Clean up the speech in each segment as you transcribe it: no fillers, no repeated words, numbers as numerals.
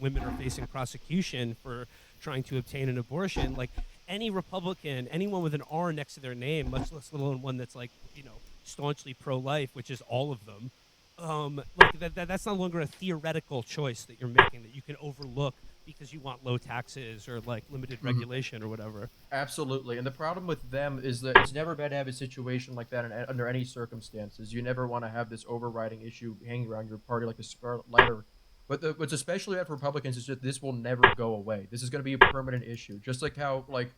women are facing prosecution for trying to obtain an abortion. Like any Republican, anyone with an R next to their name, much less little one that's like staunchly pro-life, which is all of them. Like that's no longer a theoretical choice that you're making that you can overlook because you want low taxes or like limited regulation or whatever. Absolutely. And the problem with them is that it's never bad to have a situation like that under any circumstances. You never want to have this overriding issue hanging around your party like a scarlet letter. But what's especially bad for Republicans is that this will never go away. This is going to be a permanent issue. Just like how, like,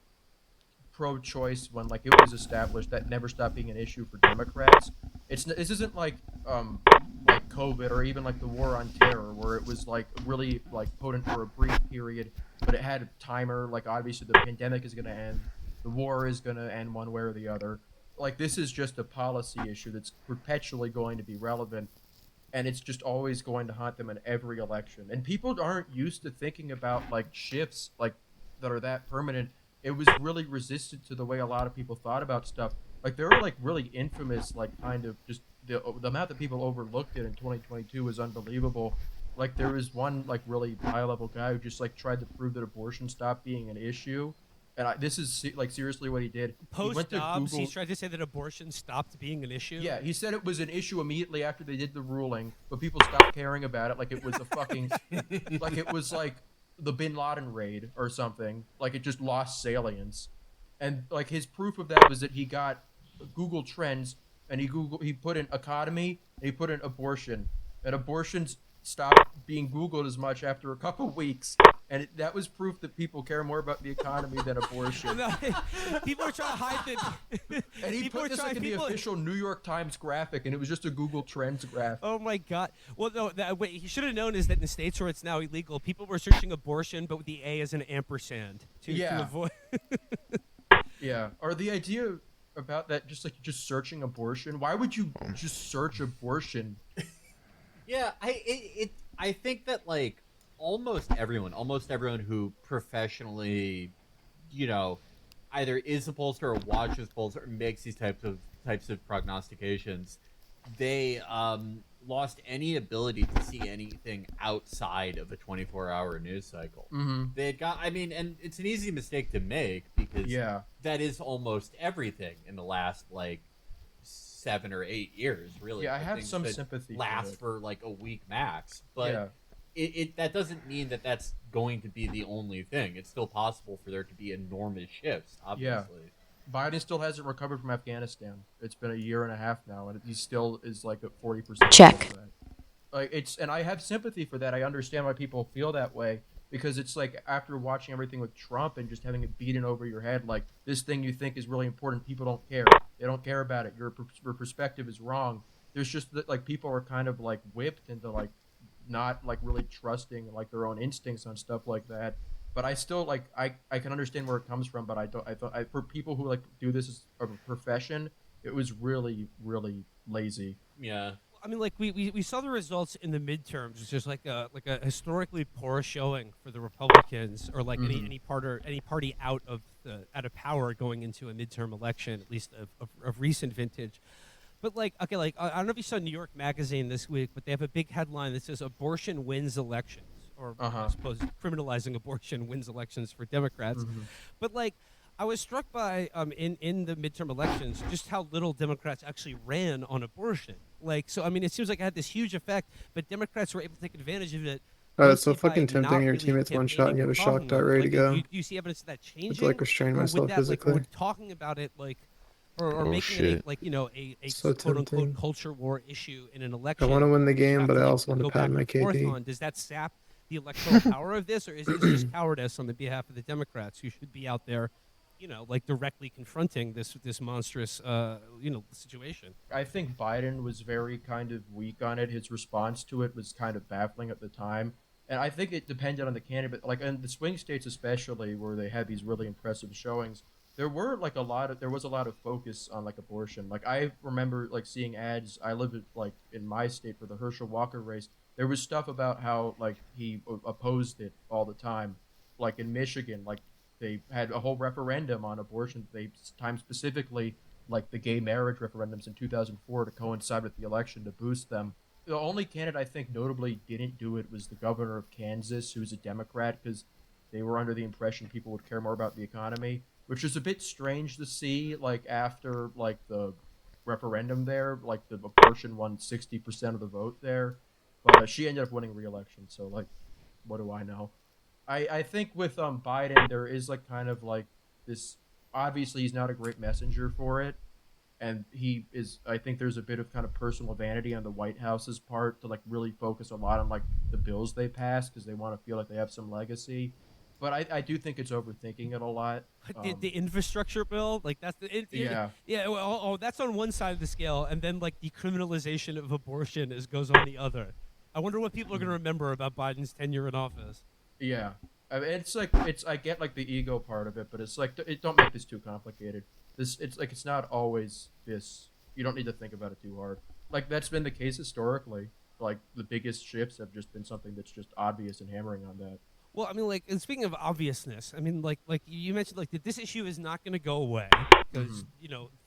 pro-choice, when like it was established, that never stopped being an issue for Democrats. This isn't like COVID or even like the war on terror, where it was like really like potent for a brief period, but it had a timer. Like obviously the pandemic is going to end, the war is going to end one way or the other. Like this is just a policy issue that's perpetually going to be relevant, and it's just always going to haunt them in every election. And people aren't used to thinking about like shifts like that are that permanent. It was really resistant to the way a lot of people thought about stuff. Like there are like really infamous like kind of just the amount that people overlooked it in 2022 was unbelievable. Like there was one like really high level guy who just like tried to prove that abortion stopped being an issue. And this is like seriously what he did. He Post went to Dobbs, Google. he's tried to say that abortion stopped being an issue. Yeah, he said it was an issue immediately after they did the ruling, but people stopped caring about it like it was a fucking like it was like the Bin Laden raid or something. Like it just lost salience. And like his proof of that was that he got Google Trends and he put in economy and he put in abortion. And abortions stopped being Googled as much after a couple weeks. And that was proof that people care more about the economy than abortion. People are trying to hide it. And he put this like in the official New York Times graphic, and it was just a Google Trends graph. Oh my God! Well, no, what he should have known is that in the states where it's now illegal, people were searching abortion, but with the A as an ampersand to avoid. Yeah, or the idea about that, just like just searching abortion. Why would you just search abortion? Yeah, I think that like almost everyone who professionally, either is a pollster or watches polls or makes these types of prognostications, they lost any ability to see anything outside of a 24-hour news cycle. Mm-hmm. And it's an easy mistake to make because that is almost everything in the last like 7 or 8 years, really. Yeah, I have some sympathy. Last for like a week max, but it that doesn't mean that that's going to be the only thing. It's still possible for there to be enormous shifts. Obviously, Biden still hasn't recovered from Afghanistan. It's been a year and a half now, and he still is like at 40%. Check. Like and I have sympathy for that. I understand why people feel that way. Because it's like after watching everything with Trump and just having it beaten over your head, like this thing you think is really important, people don't care. They don't care about it. Your perspective is wrong. There's just that like people are kind of like whipped into like not like really trusting like their own instincts on stuff like that. But I still like I can understand where it comes from. But for people who like do this as a profession, it was really lazy. Yeah. I mean, like we saw the results in the midterms. It's just like a historically poor showing for the Republicans, or like any party out of power going into a midterm election, at least of recent vintage. But like, okay, like I don't know if you saw New York Magazine this week, but they have a big headline that says "Abortion wins elections," or I suppose criminalizing abortion wins elections for Democrats. But like, I was struck by in the midterm elections just how little Democrats actually ran on abortion. Like, so I mean, it seems like it had this huge effect, but Democrats were able to take advantage of it. It's so fucking tempting. Your teammate's one shot and you have a shock dart ready to go. Do you see evidence of that changing? I have to like restrain myself that, physically. Like, we're talking about it like, or making it like a so quote unquote tempting. culture war issue in an election. I want to win the game, but I like, also want to pad my KD. Does that sap the electoral power of this, or is this just cowardice on the behalf of the Democrats who should be out there, like directly confronting this monstrous, situation? I think Biden was very kind of weak on it. His response to it was kind of baffling at the time. And I think it depended on the candidate. Like in the swing states especially, where they had these really impressive showings, there was a lot of focus on like abortion. Like I remember like seeing ads. I lived like in my state for the Herschel Walker race. There was stuff about how like he opposed it all the time. Like in Michigan, like they had a whole referendum on abortion. They timed specifically like the gay marriage referendums in 2004 to coincide with the election to boost them. the only candidate I think notably didn't do it was the governor of Kansas, who's a Democrat, because they were under the impression people would care more about the economy, which is a bit strange to see. Like after like the referendum there, like the abortion won 60% of the vote there, but she ended up winning re-election. So like, what do I know? I think with Biden there is like kind of like this. Obviously, he's not a great messenger for it, and he is. I think there's a bit of kind of personal vanity on the White House's part to like really focus a lot on like the bills they pass because they want to feel like they have some legacy. But I do think it's overthinking it a lot. The infrastructure bill, like that's Yeah, yeah. Well, that's on one side of the scale, and then like decriminalization of abortion goes on the other. I wonder what people are going to remember about Biden's tenure in office. yeah. I mean, it's like it's. I get like the ego part of it, but it's like it don't make this too complicated. This it's like it's not always this. You don't need to think about it too hard. Like that's been the case historically. Like the biggest shifts have just been something that's just obvious and hammering on that. Well, I mean, like, and speaking of obviousness, I mean, like you mentioned, like that this issue is not going to go away because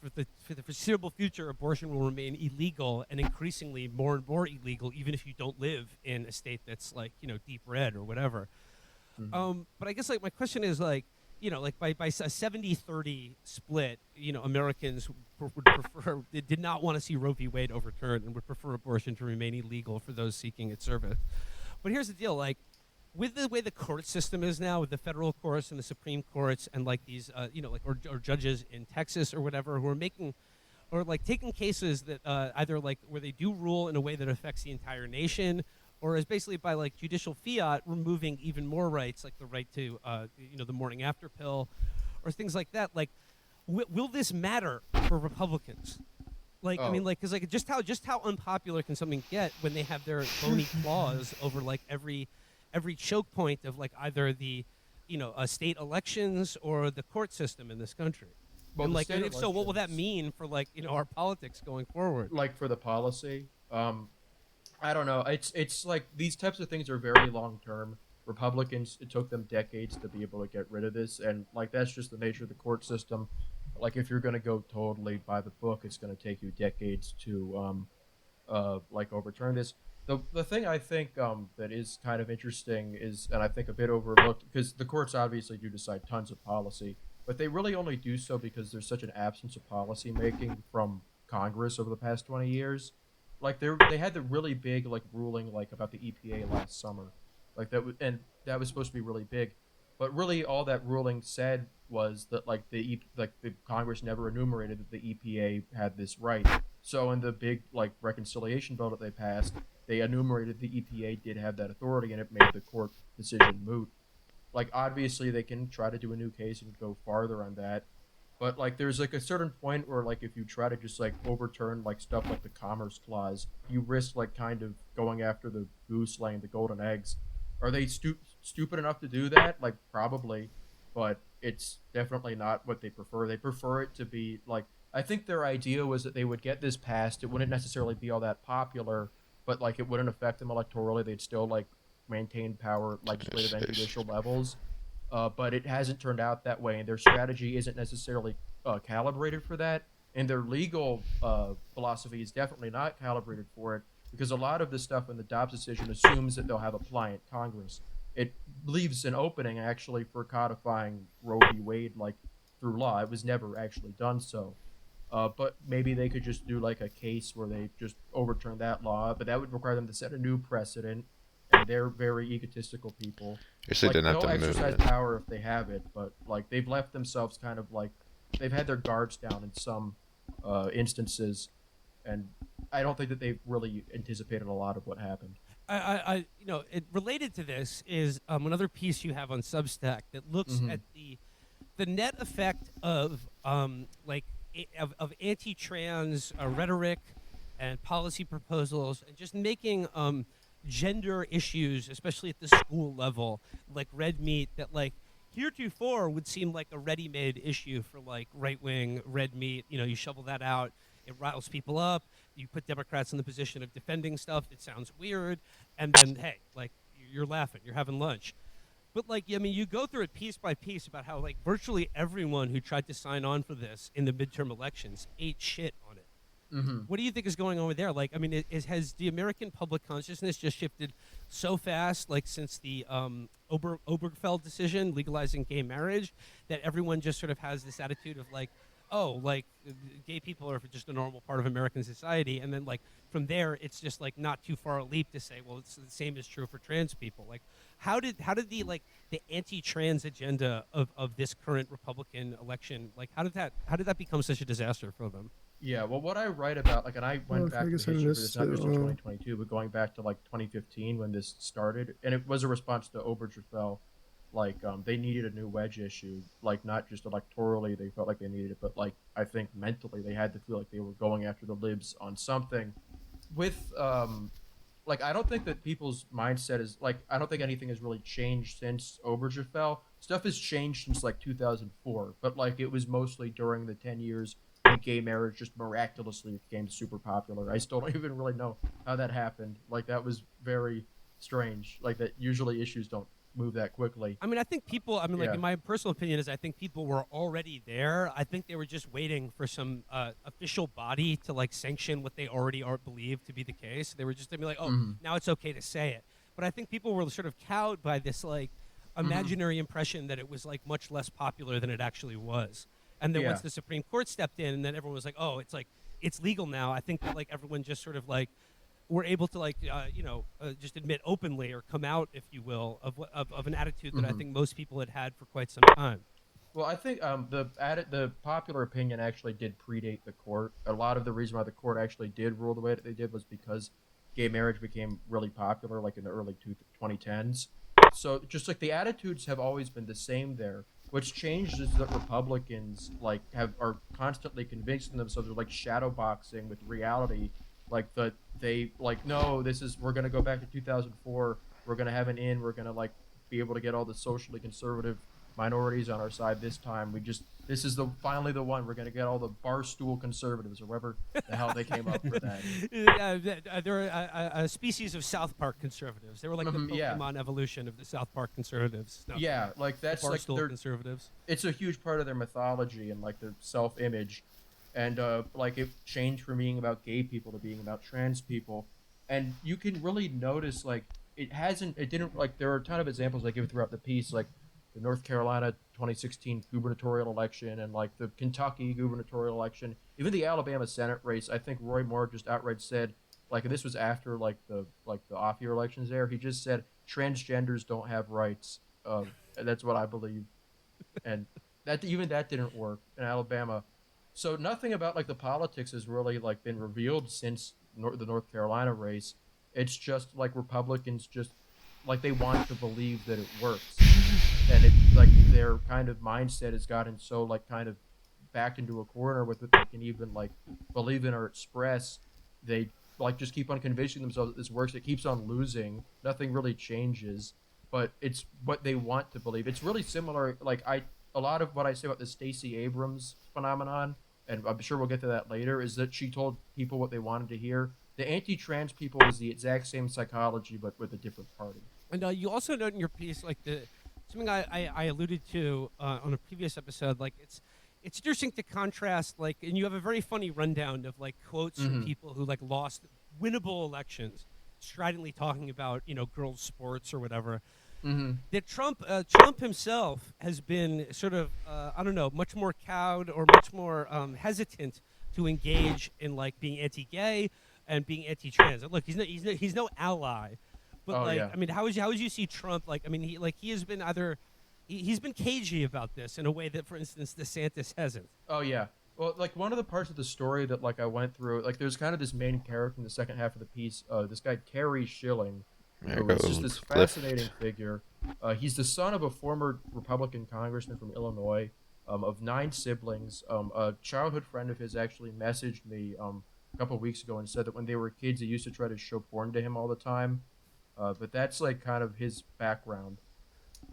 for the foreseeable future, abortion will remain illegal and increasingly more and more illegal, even if you don't live in a state that's like deep red or whatever. But I guess like my question is like, like by a 70-30 split, Americans would prefer did not want to see Roe v. Wade overturned and would prefer abortion to remain illegal for those seeking its service. But here's the deal, like with the way the court system is now, with the federal courts and the Supreme Courts and like these, like or judges in Texas or whatever who are making or like taking cases that either like where they do rule in a way that affects the entire nation, or is basically by like judicial fiat removing even more rights, like the right to the morning after pill, or things like that. Like, will this matter for Republicans? Like, I mean, like, because like just how unpopular can something get when they have their bony claws over like every choke point of like either the state elections or the court system in this country. Well, And the like, state and if so, what will that elections, mean for like our politics going forward? like for the policy, I don't know. It's like these types of things are very long term. Republicans, it took them decades to be able to get rid of this, and like that's just the nature of the court system. Like if you're going to go totally by the book, it's going to take you decades to like overturn this. The thing I think that is kind of interesting is, and I think a bit overlooked, because the courts obviously do decide tons of policy, but they really only do so because there's such an absence of policy making from Congress over the past 20 years. Like they had the really big like ruling like about the EPA last summer, like and that was supposed to be really big, but really all that ruling said was that like like the Congress never enumerated that the EPA had this right. So in the big like reconciliation bill that they passed, they enumerated the EPA did have that authority, and it made the court decision moot. Like obviously they can try to do a new case and go farther on that, but like there's like a certain point where like if you try to just like overturn like stuff like the Commerce Clause, you risk like kind of going after the goose laying the golden eggs. Are they stupid enough to do that? Like probably, but it's definitely not what they prefer. They prefer it to be like, I think their idea was that they would get this passed. It wouldn't necessarily be all that popular, but like it wouldn't affect them electorally. They'd still like maintain power at legislative and judicial levels. But it hasn't turned out that way, and their strategy isn't necessarily calibrated for that. And their legal philosophy is definitely not calibrated for it, because a lot of the stuff in the Dobbs decision assumes that they'll have a pliant Congress. It leaves an opening actually for codifying Roe v. Wade like through law. It was never actually done so. But maybe they could just do like a case where they just overturn that law, but that would require them to set a new precedent. And they're very egotistical people. Guess they Like didn't have they'll to move exercise it. power if they have it, but like they've left themselves kind of like they've had their guards down in some instances, and I don't think that they've really anticipated a lot of what happened. It related to this is another piece you have on Substack that looks at the net effect of of anti-trans rhetoric and policy proposals, and just making gender issues, especially at the school level, like red meat, that like heretofore would seem like a ready-made issue for like right-wing red meat. You shovel that out, it riles people up. You put Democrats in the position of defending stuff that sounds weird, and then hey, like you're laughing, you're having lunch. But like, I mean, you go through it piece by piece about how like virtually everyone who tried to sign on for this in the midterm elections ate shit on it. What do you think is going on with there? Like, I mean, has the American public consciousness just shifted so fast, like since the Obergefell decision legalizing gay marriage, that everyone just sort of has this attitude of like, oh, like gay people are just a normal part of American society, and then like from there, it's just like not too far a leap to say, well, it's the same is true for trans people. Like, how did the anti-trans agenda of this current Republican election, like how did that become such a disaster for them? Yeah, well, what I write about, like, and I Well, went I back to guess the I history for missed this, not it. just in 2022, but going back to like 2015 when this started, and it was a response to Obergefell. Like, they needed a new wedge issue, like not just electorally, they felt like they needed it, but like I think mentally they had to feel like they were going after the libs on something. With like I don't think that people's mindset is like I don't think anything has really changed since Obergefell. Stuff has changed since like 2004, but like it was mostly during the 10 years when gay marriage just miraculously became super popular. I still don't even really know how that happened. Like that was very strange. Like that usually issues don't move that quickly. I mean, I think people. I mean, like Yeah. in my personal opinion, is I think people were already there. I think they were just waiting for some official body to like sanction what they already are believed to be the case. They were just to be like, oh, Mhm. now it's okay to say it. But I think people were sort of cowed by this like Mhm. imaginary impression that it was like much less popular than it actually was. And then Yeah. once the Supreme Court stepped in, and then everyone was like, oh, it's like it's legal now. I think that like everyone just sort of like were able to like just admit openly or come out, if you will, of an attitude that I Mhm. think most people had had for quite some time. Well, I think the popular opinion actually did predate the court. A lot of the reason why the court actually did rule the way that they did was because gay marriage became really popular, like in the early 2010s. So just like the attitudes have always been the same there. What's changed is that Republicans like are constantly convincing themselves of like shadow boxing with reality, like that they like no, this is we're gonna go back to 2004. We're gonna have an in. We're gonna like be able to get all the socially conservative minorities on our side this time. This is the finally the one we're going to get all the barstool conservatives or whatever the hell they came up with that. They're a species of South Park conservatives. They were like the Yeah, Pokemon evolution of the South Park conservatives. No, yeah, like the that's like barstool conservatives. it's a huge part of their mythology and like their self-image, and like it changed from being about gay people to being about trans people, and you can really notice like it didn't like there are a ton of examples I give throughout the piece like the North Carolina 2016 gubernatorial election and like the Kentucky gubernatorial election, even the Alabama Senate race. I think Roy Moore just outright said, like, and this was after like the off year elections there. He just said transgenders don't have rights. And that's what I believe, and that even that didn't work in Alabama. So nothing about like the politics has really like been revealed since the North Carolina race. It's just like Republicans just like they want to believe that it works, and it like their kind of mindset has gotten so like kind of backed into a corner with it they can even like believe in or express. They like just keep on convincing themselves that this works. It keeps on losing. Nothing really changes, but it's what they want to believe. It's really similar. Like a lot of what I say about the Stacey Abrams phenomenon, and I'm sure we'll get to that later, is that she told people what they wanted to hear. The anti-trans people is the exact same psychology, but with a different party. And you also note in your piece, like the something I alluded to on a previous episode, like it's interesting to contrast, like, and you have a very funny rundown of like quotes from Mhm. people who like lost winnable elections, stridently talking about girls' sports or whatever. Mhm. That Trump himself has been sort of I don't know, much more cowed or much more hesitant to engage in like being anti-gay and being anti-trans. Look, he's no ally, but Oh like yeah. I mean, how would you see Trump? Like I mean, he has been either he's been cagey about this in a way that, for instance, DeSantis hasn't. Oh yeah. Well, like one of the parts of the story that like I went through, like there's kind of this main character in the second half of the piece. This guy Terry Schilling, There who is just goes this Cliff. fascinating figure. He's the son of a former Republican congressman from Illinois, of 9 siblings. A childhood friend of his actually messaged me a couple weeks ago and said that when they were kids, he used to try to show porn to him all the time. But that's like kind of his background,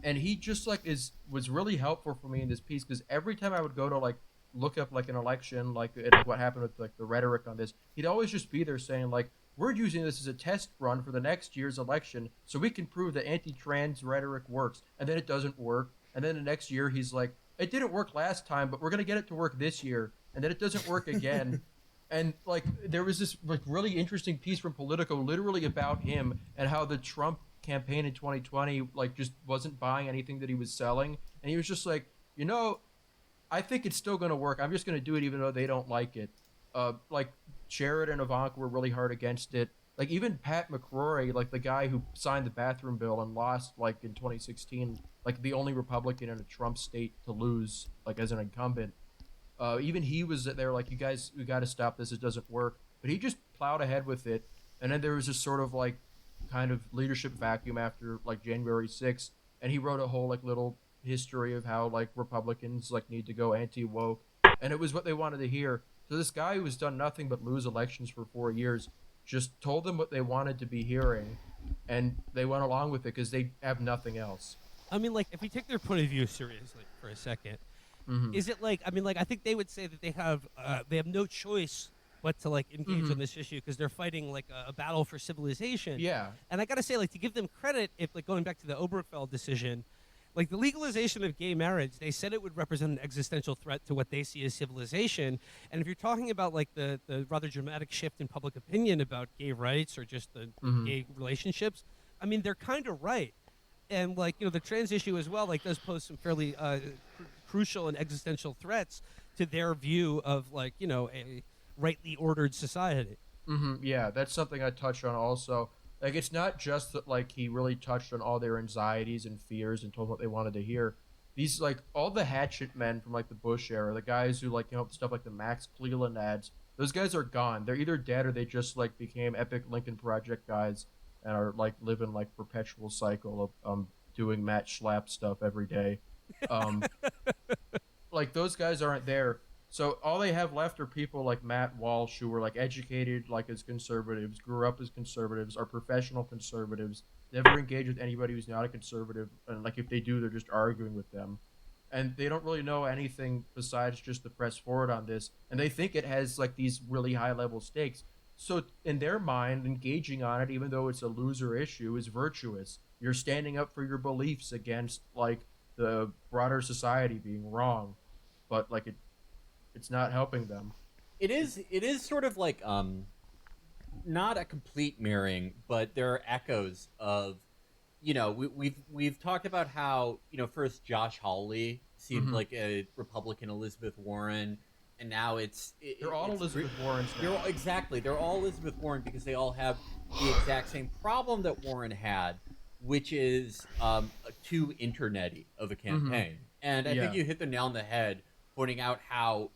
and he just like is was really helpful for me in this piece because every time I would go to like look up like an election, like and, like, what happened with like the rhetoric on this, he'd always just be there saying like we're using this as a test run for the next year's election so we can prove that anti-trans rhetoric works, and then it doesn't work, and then the next year he's like it didn't work last time, but we're gonna get it to work this year, and then it doesn't work again. And like there was this like really interesting piece from Politico literally about him and how the Trump campaign in 2020 like just wasn't buying anything that he was selling, and he was just like, I think it's still going to work. I'm just going to do it even though they don't like it. Like Jared and Ivanka were really hard against it. Like even Pat McCrory, like the guy who signed the bathroom bill and lost like in 2016, like the only Republican in a Trump state to lose like as an incumbent. Even he was there like, you guys, we got to stop this. It doesn't work. But he just plowed ahead with it. And then there was this sort of like kind of leadership vacuum after like January 6th. And he wrote a whole like little history of how like Republicans like need to go anti-woke. And it was what they wanted to hear. So this guy who has done nothing but lose elections for 4 years just told them what they wanted to be hearing. And they went along with it because they have nothing else. I mean, like, if we take their point of view seriously for a second, is it like, I mean, like, I think they would say that they have no choice but to like engage on this issue because they're fighting like a battle for civilization. Yeah. And I gotta say, like, to give them credit, if like going back to the Obergefell decision, like the legalization of gay marriage, they said it would represent an existential threat to what they see as civilization. And if you're talking about like the rather dramatic shift in public opinion about gay rights or just the gay relationships, I mean, they're kind of right. And like, the trans issue as well, like, does pose some fairly crucial and existential threats to their view of like, a rightly ordered society. Yeah, that's something I touched on also. Like, it's not just that like he really touched on all their anxieties and fears and told what they wanted to hear. These like all the hatchet men from like the Bush era, the guys who like stuff like the Max Cleland ads, those guys are gone. They're either dead or they just like became epic Lincoln Project guys and are like living like perpetual cycle of doing Matt Schlapp stuff every day. Like those guys aren't there. So all they have left are people like Matt Walsh who were like educated like as conservatives, grew up as conservatives, are professional conservatives, never engage with anybody who's not a conservative, and like if they do, they're just arguing with them. And they don't really know anything besides just to press forward on this, and they think it has like these really high level stakes. So in their mind, engaging on it, even though it's a loser issue, is virtuous. You're standing up for your beliefs against like the broader society being wrong, but like it's not helping them. It is sort of like not a complete mirroring, but there are echoes of, we've talked about how, first Josh Hawley seemed like a Republican Elizabeth Warren, and now they're all Elizabeth Warrens now. Exactly, they're all Elizabeth Warren because they all have the exact same problem that Warren had, which is too internet-y of a campaign. And I think you hit the nail on the head, pointing out how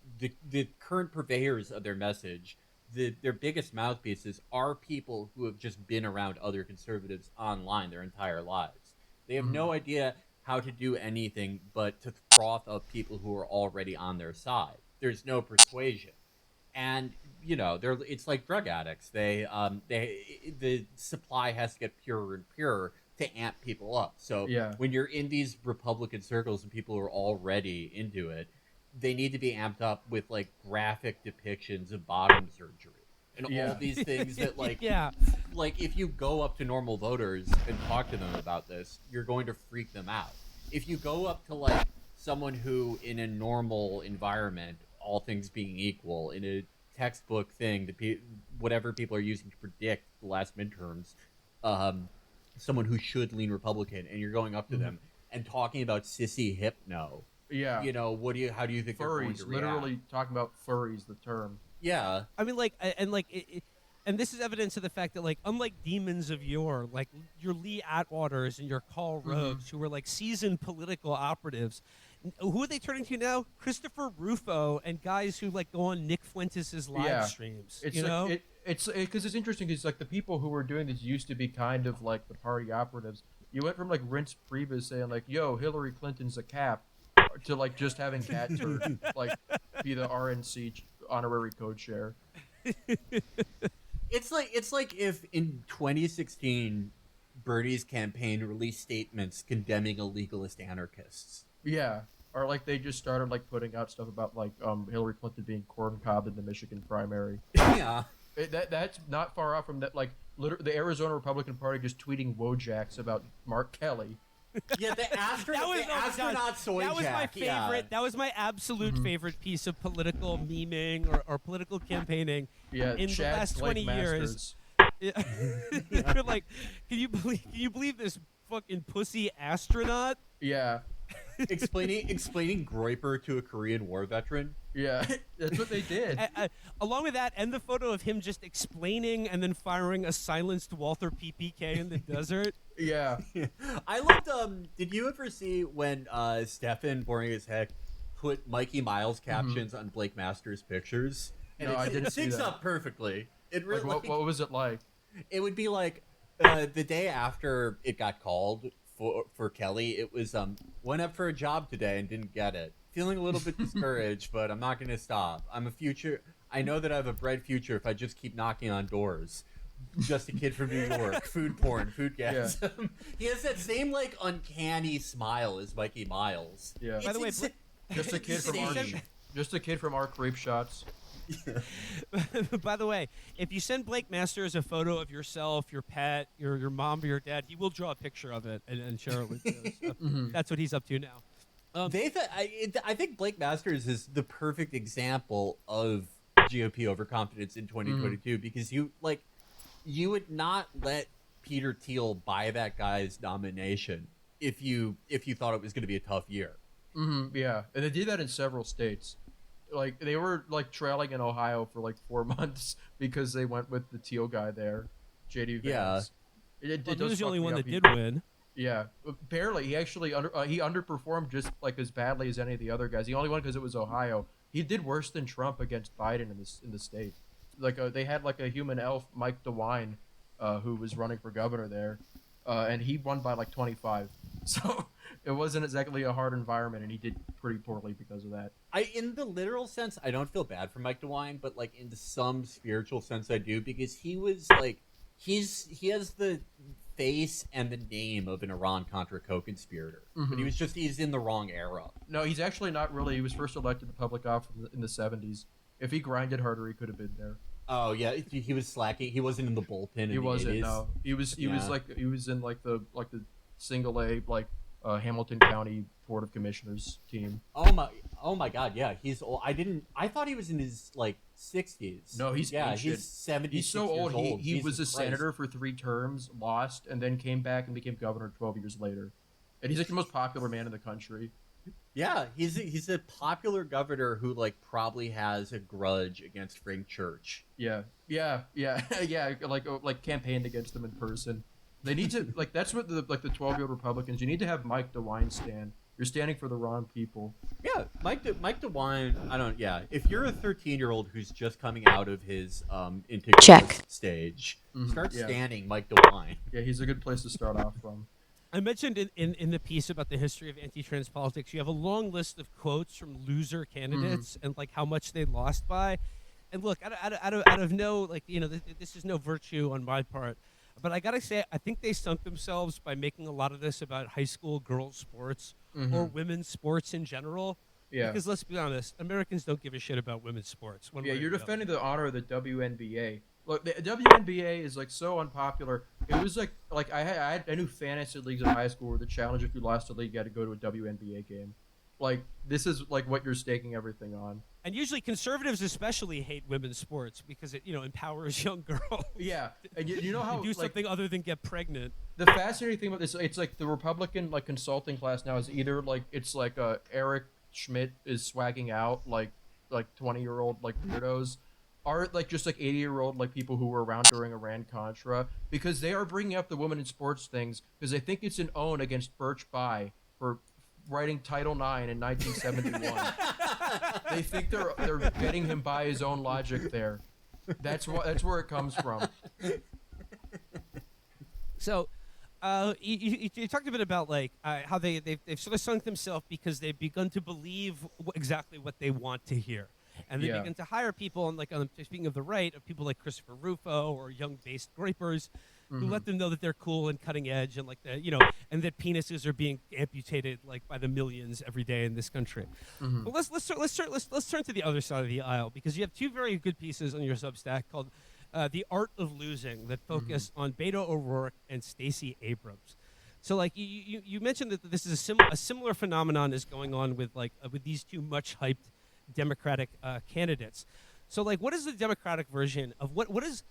the current purveyors of their message, their biggest mouthpieces, are people who have just been around other conservatives online their entire lives. They have no idea how to do anything but to froth up people who are already on their side. There's no persuasion. And, it's like drug addicts. The supply has to get purer and purer to amp people up. So when you're in these Republican circles and people are already into it, they need to be amped up with like graphic depictions of bottom surgery and all these things that like like if you go up to normal voters and talk to them about this, you're going to freak them out. If you go up to like someone who in a normal environment, all things being equal, in a textbook thing, whatever people are using to predict the last midterms, someone who should lean Republican, and you're going up to them and talking about sissy hypno. Yeah. How do you think they're going to Furries, react? literally talking about furries, the term. Yeah. I mean, like, and this is evidence of the fact that, like, unlike demons of yore, like your Lee Atwaters and your Karl Roves, who were like seasoned political operatives, who are they turning to now? Christopher Rufo and guys who like go on Nick Fuentes' live streams. It's it's because it's interesting because like the people who were doing this used to be kind of like the party operatives. You went from like Reince Priebus saying like, "Yo, Hillary Clinton's a cap," to like just having Cat Turd like be the RNC honorary co-chair. It's like if in 2016 Bernie's campaign released statements condemning illegalist anarchists. Yeah, or like they just started like putting out stuff about like Hillary Clinton being corn-cobbed in the Michigan primary. Yeah, that's not far off from that. Like the Arizona Republican Party just tweeting Wojaks about Mark Kelly. Yeah, the astronaut soy That was my jack, favorite. yeah. That was my absolute favorite piece of political memeing or political campaigning Yeah, in the Chad last Blake 20 years. Masters. You're like, can you believe this fucking pussy astronaut? Yeah, explaining Groiper to a Korean War veteran. yeah, that's what they did. Along with that, and the photo of him just explaining and then firing a silenced Walther PPK in the desert. Yeah, I loved. Did you ever see when Stefan, boring as heck, put Mikey Miles captions on Blake Masters' pictures? And No, I didn't it see syncs that. up perfectly. It really. Like, what was it like? It would be like the day after it got called for Kelly. It was went up for a job today and didn't get it. Feeling a little bit discouraged, but I'm not going to stop. I know that I have a bright future if I just keep knocking on doors. Just a kid from New York. Food porn, food gas. Yeah. He has that same like uncanny smile as Mikey Miles. Yeah. By the way, just a kid from our creep shots. By the way, if you send Blake Masters a photo of yourself, your pet, your mom, or your dad, he will draw a picture of it and share it with you. So that's what he's up to now. I think Blake Masters is the perfect example of GOP overconfidence in 2022 because you would not let Peter Thiel buy that guy's nomination if you thought it was going to be a tough year. Yeah, and they did that in several states. Like they were like trailing in Ohio for like 4 months because they went with the Thiel guy there, JD Vance. Yeah, he was the only one that did win. Yeah, barely. He actually he underperformed just like as badly as any of the other guys. He only won because it was Ohio. He did worse than Trump against Biden in the state. Like they had like a human elf, Mike DeWine, who was running for governor there, and he won by like 25. So it wasn't exactly a hard environment, and he did pretty poorly because of that. In the literal sense, I don't feel bad for Mike DeWine, but like in some spiritual sense, I do because he was like he has the face and the name of an Iran-Contra co-conspirator, but he's in the wrong era. No, he's actually not really. He was first elected to public office in the 70s. If he grinded harder, he could have been there. Oh yeah, he was slacking. He wasn't in the bullpen. He wasn't. 80s. No, he was in like the single A Hamilton County Board of Commissioners team. Oh my God, yeah, he's old. I thought he was in his like 60s. No, he's ancient. He's 70. He's so old. He was a Christ. senator for 3 terms, lost, and then came back and became governor 12 years later. And he's like the most popular man in the country. Yeah, he's a popular governor who like probably has a grudge against Frank Church. Yeah. Like campaigned against them in person. They need to that's what the 12-year-old Republicans. You need to have Mike DeWine stand. You're standing for the wrong people. Yeah, Mike DeWine. Yeah, if you're a 13-year-old who's just coming out of his integrated stage, start standing Mike DeWine. Yeah, he's a good place to start off from. I mentioned in the piece about the history of anti-trans politics, you have a long list of quotes from loser candidates and like how much they lost by. And look, out of no this is no virtue on my part, but I gotta say I think they sunk themselves by making a lot of this about high school girls sports or women's sports in general. Yeah. Because let's be honest, Americans don't give a shit about women's sports. Yeah, you're defending the honor of the WNBA. Look, the WNBA is like so unpopular. It was like I knew fantasy leagues in high school where the challenge if you lost a league you had to go to a WNBA game. Like this is like what you're staking everything on. And usually conservatives especially hate women's sports because it empowers young girls. Yeah, and you know how to do something other than get pregnant. The fascinating thing about this, it's like the Republican consulting class now is either Eric Schmidt is swagging out like 20-year-old weirdos. Are just 80-year-old people who were around during Iran-Contra because they are bringing up the women in sports things because they think it's an own against Birch Bayh for writing Title IX in 1971. They think they're getting him by his own logic there. That's where it comes from. So, you talked a bit about how they've sort of sunk themselves because they've begun to believe exactly what they want to hear. And they begin to hire people, and speaking of the right, of people like Christopher Rufo or young based groypers, who let them know that they're cool and cutting edge, and and that penises are being amputated by the millions every day in this country. But let's turn to the other side of the aisle because you have 2 very good pieces on your Substack called "The Art of Losing" that focus on Beto O'Rourke and Stacey Abrams. So like you mentioned that this is a similar phenomenon is going on with with these two much hyped Democratic candidates. So like, what is the Democratic version of what is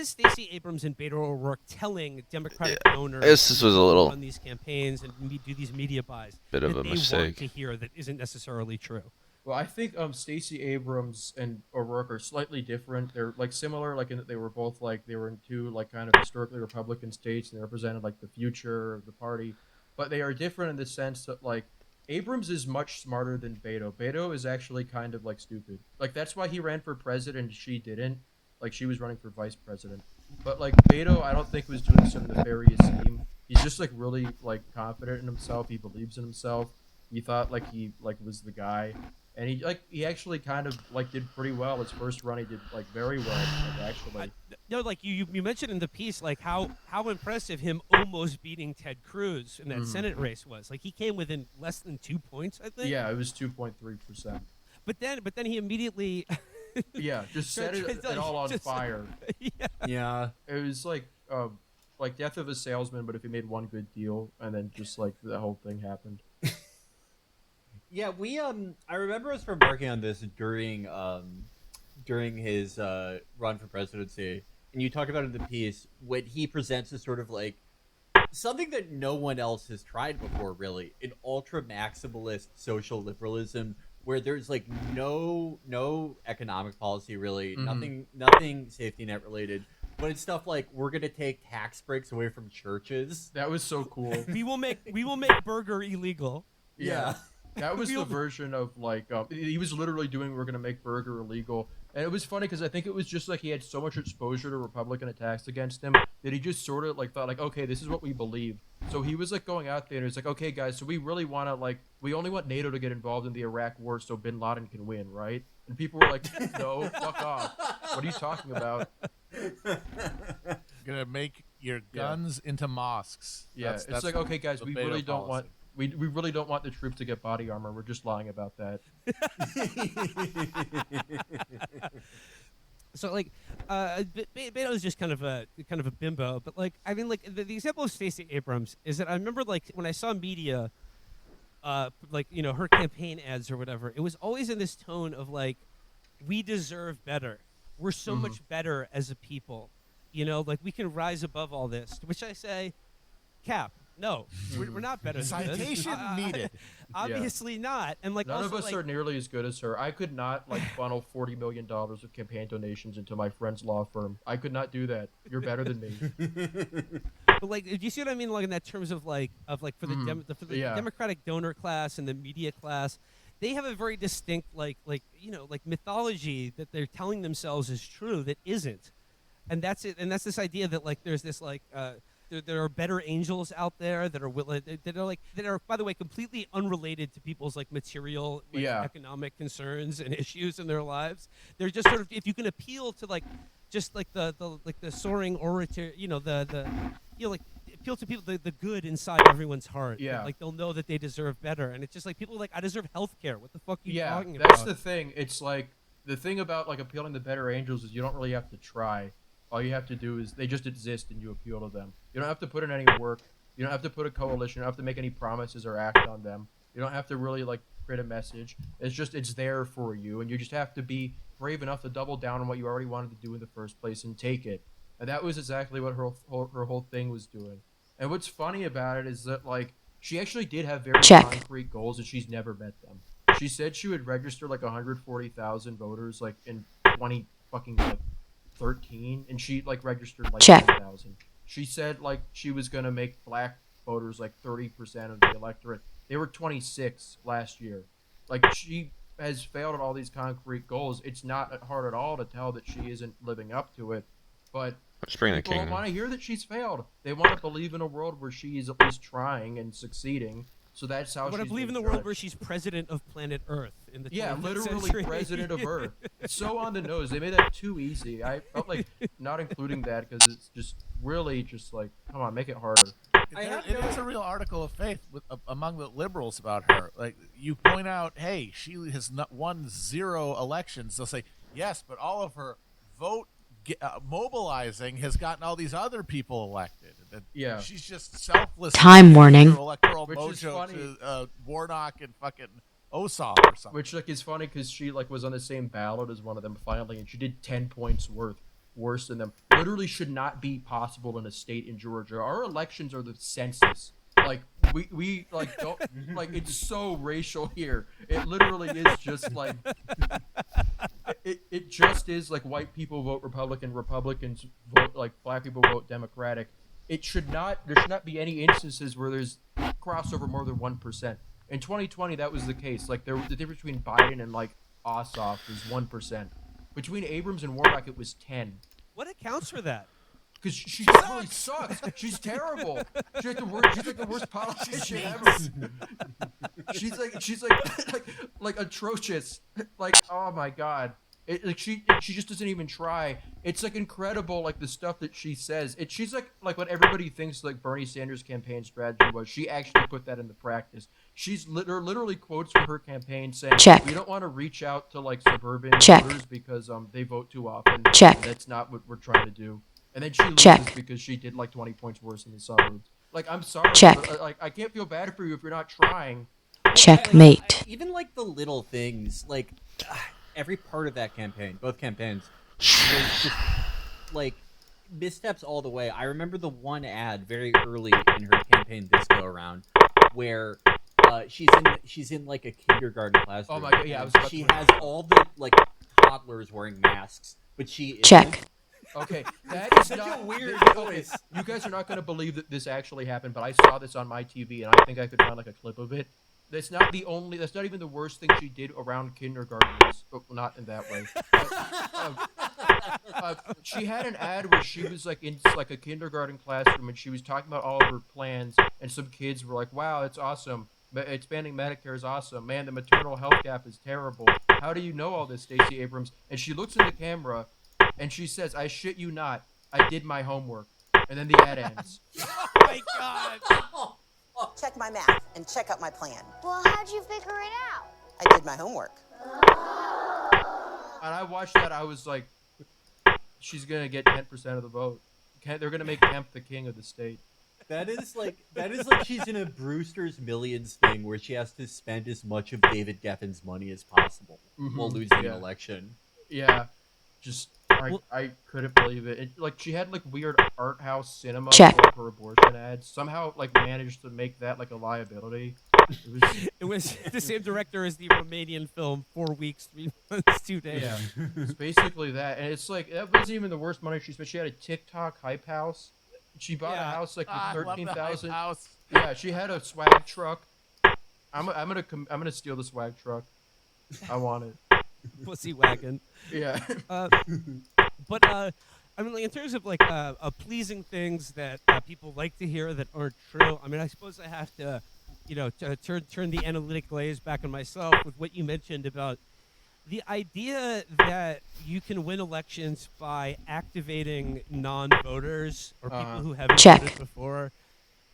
Stacey Abrams and Beto O'Rourke telling Democratic donors this was a little run these campaigns and do these media buys bit of that a they want mistake. to hear that isn't necessarily true? Well, I think Stacey Abrams and O'Rourke are slightly different. They're like similar, like in that they were both like they were in two like kind of historically Republican states, and they represented like the future of the party. But they are different in the sense that like Abrams is much smarter than Beto. Beto is actually kind of like stupid. Like that's why he ran for president. She didn't. Like she was running for vice president. But like Beto, I don't think was doing some nefarious scheme. He's just like really like confident in himself. He believes in himself. He thought like he like was the guy, and he actually kind of like did pretty well. His first run, he did like very well. Like, actually, No, like you mentioned in the piece, like how impressive him almost beating Ted Cruz in that Senate race was. Like he came within less than 2 points, I think. yeah, it was 2.3%. But then he immediately Yeah, just set it all on fire. Yeah. It was like death of a salesman, but if he made one good deal, and then just like the whole thing happened. Yeah, we I remember us from working on this during his run for presidency, and you talked about in the piece when he presents as sort of like something that no one else has tried before, really, an ultra maximalist social liberalism where there's like no economic policy really, nothing safety net related. But it's stuff like we're gonna take tax breaks away from churches. That was so cool. we will make burger illegal. Yeah. That was the version of like he was literally doing we're gonna make burger illegal, and it was funny because I think it was just like he had so much exposure to Republican attacks against him that he just sort of like thought like, okay, this is what we believe. So he was like going out there and he was like, okay guys, so we really want to like we only want NATO to get involved in the Iraq war so Bin Laden can win, right? And people were like, no, fuck off. What are you talking about? Gonna make your guns into mosques. Yeah, it's like, okay guys, we really don't want. We really don't want the troops to get body armor. We're just lying about that. So like, Beto is just kind of a bimbo. But like, I mean, like the example of Stacey Abrams is that I remember like when I saw media, like her campaign ads or whatever, it was always in this tone of like, we deserve better. We're so much better as a people. Like we can rise above all this. To which I say, Cap. No, we're not better than this. Citation needed. Obviously not. And like none also, of us are nearly as good as her. I could not like funnel $40 million of campaign donations into my friend's law firm. I could not do that. You're better than me. But like, do you see what I mean? Like in that terms of like for the Democratic donor class and the media class, they have a very distinct like mythology that they're telling themselves is true that isn't, and that's it. And that's this idea that like there's this like. There are better angels out there that are by the way completely unrelated to people's like material economic concerns and issues in their lives. They're just sort of if you can appeal to like just like the soaring orator, like appeal to people the good inside everyone's heart. Yeah, like they'll know that they deserve better, and it's just like people are like I deserve health care. What the fuck are you talking about? Yeah, that's the thing. It's like the thing about like appealing to better angels is you don't really have to try. All you have to do is they just exist and you appeal to them. You don't have to put in any work. You don't have to put a coalition. You don't have to make any promises or act on them. You don't have to really like create a message. It's there for you, and you just have to be brave enough to double down on what you already wanted to do in the first place and take it. And that was exactly what her whole thing was doing. And what's funny about it is that like she actually did have very concrete goals, and she's never met them. She said she would register like 140,000 voters like in 20 fucking like 13, and she like registered like 10,000. She said like she was gonna make black voters like 30% of the electorate. They were 26 last year. Like she has failed at all these concrete goals. It's not hard at all to tell that she isn't living up to it. But people don't want to hear that she's failed. They want to believe in a world where she is at least trying and succeeding. So that's how. But I believe in the world where she's president of planet Earth in the 25th literally century. President of Earth. It's so on the nose. They made that too easy. I felt like not including that because it's just really just like, come on, make it harder. It is a real article of faith among the liberals about her. Like you point out, hey, she has won 0 elections. They'll say yes, but all of her vote mobilizing has gotten all these other people elected. That Yeah. she's just selfless. Time warning. Electoral Which is mojo funny. to Warnock and fucking Ossoff or something. Which like is funny because she like was on the same ballot as one of them finally, and she did 10 points worse than them. Literally should not be possible in a state in Georgia. Our elections are the census. Like we like don't like it's so racial here. It literally is just like it just is like white people vote Republican, Republicans vote like black people vote Democratic. There should not be any instances where there's crossover more than 1%. In 2020, that was the case. Like the difference between Biden and like Ossoff was 1%. Between Abrams and Warnock, it was 10. What accounts for that? Because she really sucks. She's terrible. She's like the worst politician ever. she's like atrocious. Like, oh my god. She just doesn't even try. It's like incredible, like the stuff that she says. She's like what everybody thinks like Bernie Sanders' campaign strategy was. She actually put that into practice. She's literally quotes from her campaign saying, Check. "We don't want to reach out to like suburban Check. voters because they vote too often. Check. That's not what we're trying to do." And then she loses Check. because she did like 20 points worse in the suburbs. Like, I'm sorry, Check. but like I can't feel bad for you if you're not trying. Checkmate. Even like the little things, like every part of that campaign, both campaigns, was just like missteps all the way. I remember the one ad very early in her campaign this go around where she's in like a kindergarten classroom. Oh my god, yeah, I was about She to- has all the like toddlers wearing masks, but she Check. isn't. Okay, that is Such a not weird okay, choice. you guys are not going to believe that this actually happened, but I saw this on my TV, and I think I could find like a clip of it. That's not even the worst thing she did around kindergartners. Oh, not in that way. She had an ad where she was like in like a kindergarten classroom, and she was talking about all of her plans, and some kids were like, "Wow, it's awesome. Expanding Medicare is awesome. Man, the maternal health gap is terrible. How do you know all this, Stacey Abrams?" And she looks in the camera, and she says, "I shit you not. I did my homework." And then the ad ends. Oh my god! Check my math and check out my plan. Well, how'd you figure it out? I did my homework. And I watched that. I was like, she's gonna get 10% of the vote. They're gonna make Kemp the king of the state. That is like she's in a Brewster's Millions thing where she has to spend as much of David Geffen's money as possible while losing an Yeah. election. Yeah, just I couldn't believe it. Like she had like weird art house cinema Check. for her abortion ads. Somehow like managed to make that like a liability. It was the same director as the Romanian film 4 weeks, 3 months, 2 days. Yeah, it's basically that, and it's like that wasn't even the worst money she spent. She had a TikTok hype house. She bought a house like I with love the hype 13,000. house. Yeah, she had a swag truck. I'm gonna steal the swag truck. I want it. Pussy wagon. Yeah. But I mean, like in terms of like pleasing things that people like to hear that aren't true. I mean, I suppose I have to, turn the analytic glaze back on myself with what you mentioned about the idea that you can win elections by activating non-voters or people who haven't Check. voted before.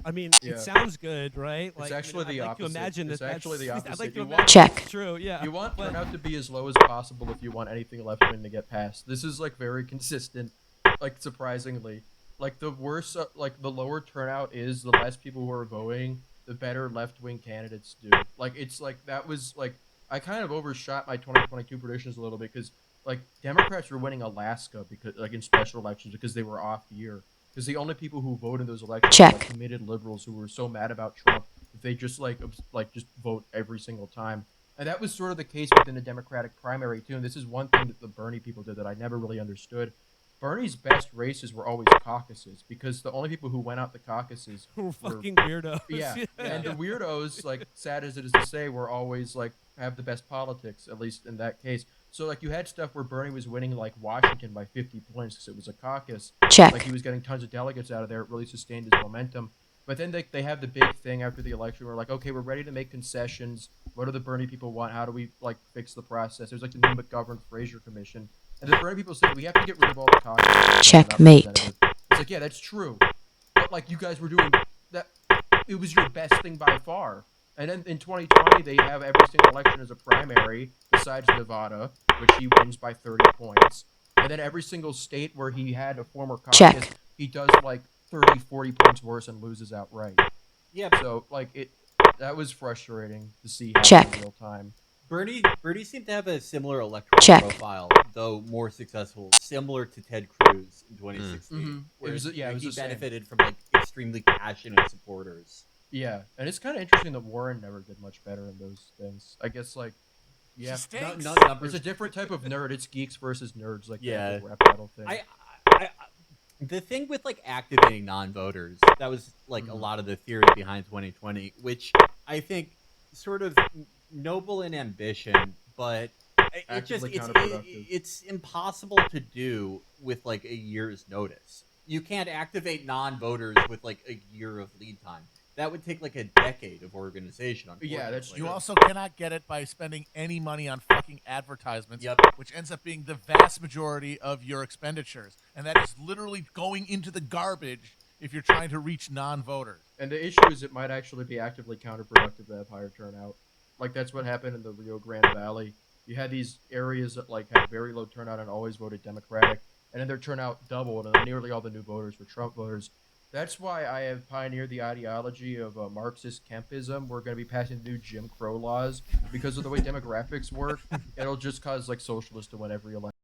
I mean, Yeah. it sounds good, right? It's actually the I'd like opposite. to imagine It's that actually the that's- I'd opposite. like to You imagine want- Check. that's true. Yeah. You want but- turnout to be as low as possible if you want anything left wing to get passed. This is like very consistent, like surprisingly. Like the worse, like the lower turnout is, the less people who are voting, the better left wing candidates do. Like it's like that was like I kind of overshot my 2022 predictions a little bit because like Democrats were winning Alaska because like in special elections because they were off year. Because the only people who vote in those elections Check. are like committed liberals who were so mad about Trump that they just like just vote every single time. And that was sort of the case within the Democratic primary too. And this is one thing that the Bernie people did that I never really understood. Bernie's best races were always caucuses because the only people who went out the caucuses We're were fucking weirdos. yeah, and the weirdos, like sad as it is to say, were always like have the best politics, at least in that case. So like you had stuff where Bernie was winning like Washington by 50 points because it was a caucus. Check. Like he was getting tons of delegates out of there. It really sustained his momentum. But then they have the big thing after the election where like, okay, we're ready to make concessions. What do the Bernie people want? How do we like fix the process? There's like the new McGovern-Fraser Commission. And the Bernie people said we have to get rid of all the caucuses. Checkmate. It's like, yeah, that's true. But like you guys were doing that, it was your best thing by far. And then in 2020, they have every single election as a primary, besides Nevada, which he wins by 30 points. And then every single state where he had a former caucus, Check. he does like 30, 40 points worse and loses outright. Yeah, So like that was frustrating to see happen Check. in real time. Bernie seemed to have a similar electoral Check. profile, though more successful, similar to Ted Cruz in 2016, Mhm. where It was he the same. benefited from like extremely passionate supporters. Yeah, and it's kind of interesting that Warren never did much better in those things. I guess like, yeah, She stinks. Numbers. it's a different type of nerd. It's geeks versus nerds, like Yeah. that whole rap battle thing. The thing with like activating non-voters, that was like a lot of the theory behind 2020, which I think sort of noble in ambition, but Actively counterproductive. it's impossible to do with like a year's notice. You can't activate non-voters with like a year of lead time. That would take like a decade of organization. Yeah, that's unfortunately. You true. also cannot get it by spending any money on fucking advertisements, Yep. which ends up being the vast majority of your expenditures. And that is literally going into the garbage if you're trying to reach non-voters. And the issue is it might actually be actively counterproductive to have higher turnout. Like that's what happened in the Rio Grande Valley. You had these areas that like had very low turnout and always voted Democratic, and then their turnout doubled, and nearly all the new voters were Trump voters. That's why I have pioneered the ideology of Marxist Kempism. We're going to be passing new Jim Crow laws because of the way demographics work. It'll just cause like socialists to win every election.